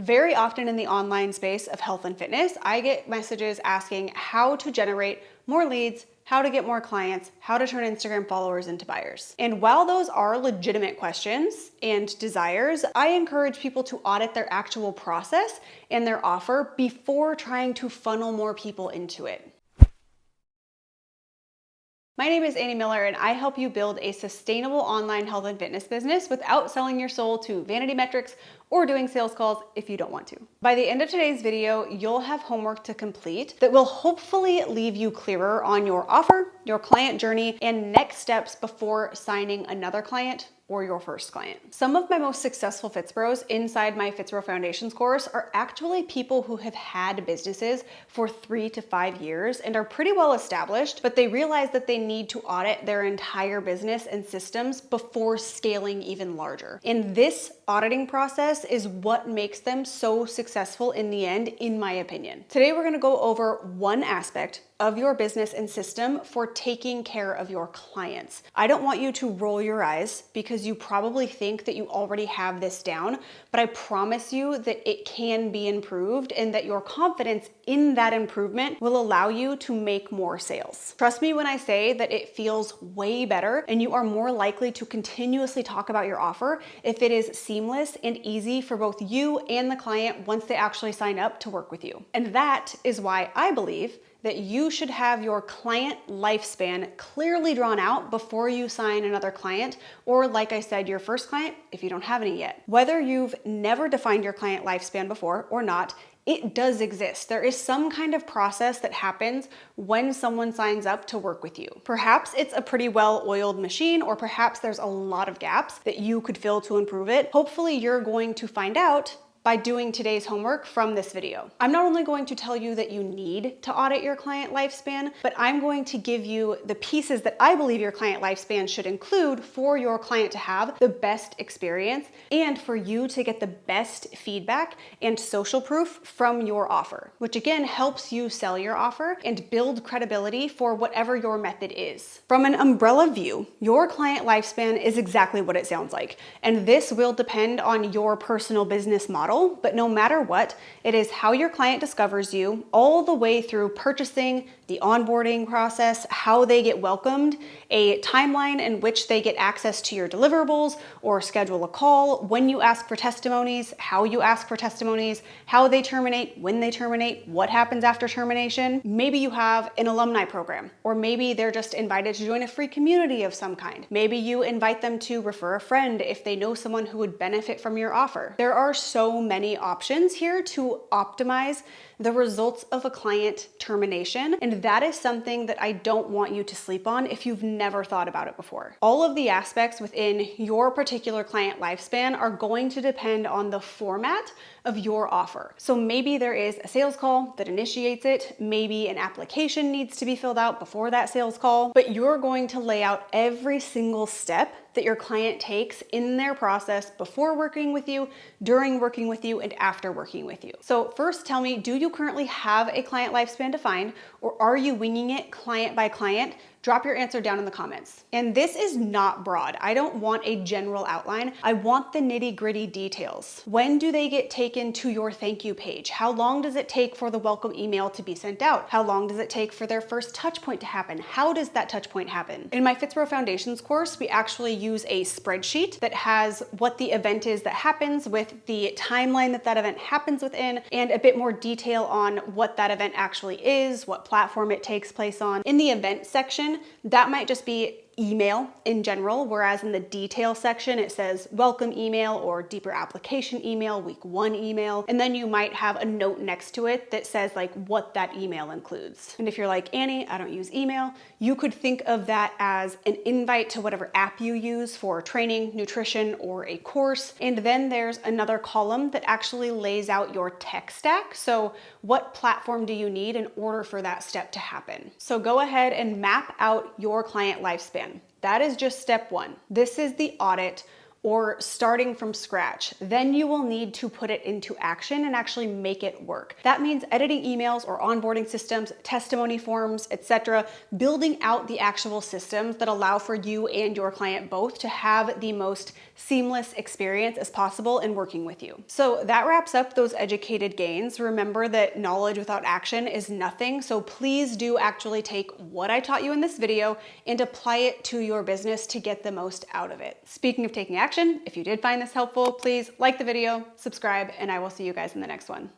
Very often in the online space of health and fitness, I get messages asking how to generate more leads, how to get more clients, how to turn Instagram followers into buyers. And while those are legitimate questions and desires, I encourage people to audit their actual process and their offer before trying to funnel more people into it. My name is Annie Miller, and I help you build a sustainable online health and fitness business without selling your soul to vanity metrics or doing sales calls if you don't want to. By the end of today's video, you'll have homework to complete that will hopefully leave you clearer on your offer, your client journey, and next steps before signing another client or your first client. Some of my most successful Fits Bros inside my Fits Bro Foundations course are actually people who have had businesses for 3 to 5 years and are pretty well established, but they realize that they need to audit their entire business and systems before scaling even larger. And this auditing process is what makes them so successful in the end, in my opinion. Today, we're gonna go over one aspect of your business and system for taking care of your clients. I don't want you to roll your eyes because you probably think that you already have this down, but I promise you that it can be improved and that your confidence in that improvement will allow you to make more sales. Trust me when I say that it feels way better and you are more likely to continuously talk about your offer if it is seamless and easy for both you and the client once they actually sign up to work with you. And that is why I believe that you should have your client lifespan clearly drawn out before you sign another client, or like I said, your first client if you don't have any yet. Whether you've never defined your client lifespan before or not, it does exist. There is some kind of process that happens when someone signs up to work with you. Perhaps it's a pretty well-oiled machine, or perhaps there's a lot of gaps that you could fill to improve it. Hopefully you're going to find out by doing today's homework from this video. I'm not only going to tell you that you need to audit your client lifespan, but I'm going to give you the pieces that I believe your client lifespan should include for your client to have the best experience and for you to get the best feedback and social proof from your offer, which again helps you sell your offer and build credibility for whatever your method is. From an umbrella view, your client lifespan is exactly what it sounds like, and this will depend on your personal business model. But no matter what, it is how your client discovers you all the way through purchasing, the onboarding process, how they get welcomed, a timeline in which they get access to your deliverables or schedule a call, when you ask for testimonies, how you ask for testimonies, how they terminate, when they terminate, what happens after termination. Maybe you have an alumni program, or maybe they're just invited to join a free community of some kind. Maybe you invite them to refer a friend if they know someone who would benefit from your offer. There are so many options here to optimize the results of a client termination, and that is something that I don't want you to sleep on if you've never thought about it before. All of the aspects within your particular client lifespan are going to depend on the format of your offer. So maybe there is a sales call that initiates it, maybe an application needs to be filled out before that sales call, but you're going to lay out every single step that your client takes in their process before working with you, during working with you, and after working with you. So first tell me, do you currently have a client lifespan defined, or are you winging it client by client? Drop your answer down in the comments. And this is not broad. I don't want a general outline. I want the nitty-gritty details. When do they get taken to your thank you page? How long does it take for the welcome email to be sent out? How long does it take for their first touch point to happen? How does that touch point happen? In my Fits Bro Foundations course, we actually use a spreadsheet that has what the event is that happens with the timeline that that event happens within, and a bit more detail on what that event actually is, what platform it takes place on. In the event section, that might just be email in general, whereas in the detail section, it says welcome email or deeper application email, week 1 email. And then you might have a note next to it that says like what that email includes. And if you're like, Annie, I don't use email, you could think of that as an invite to whatever app you use for training, nutrition, or a course. And then there's another column that actually lays out your tech stack. So what platform do you need in order for that step to happen? So go ahead and map out your client lifespan. That is just step 1. This is the audit or starting from scratch, then you will need to put it into action and actually make it work. That means editing emails or onboarding systems, testimony forms, etc., building out the actual systems that allow for you and your client both to have the most seamless experience as possible in working with you. So that wraps up those educated gains. Remember that knowledge without action is nothing. So please do actually take what I taught you in this video and apply it to your business to get the most out of it. Speaking of taking action, if you did find this helpful, please like the video, subscribe, and I will see you guys in the next one.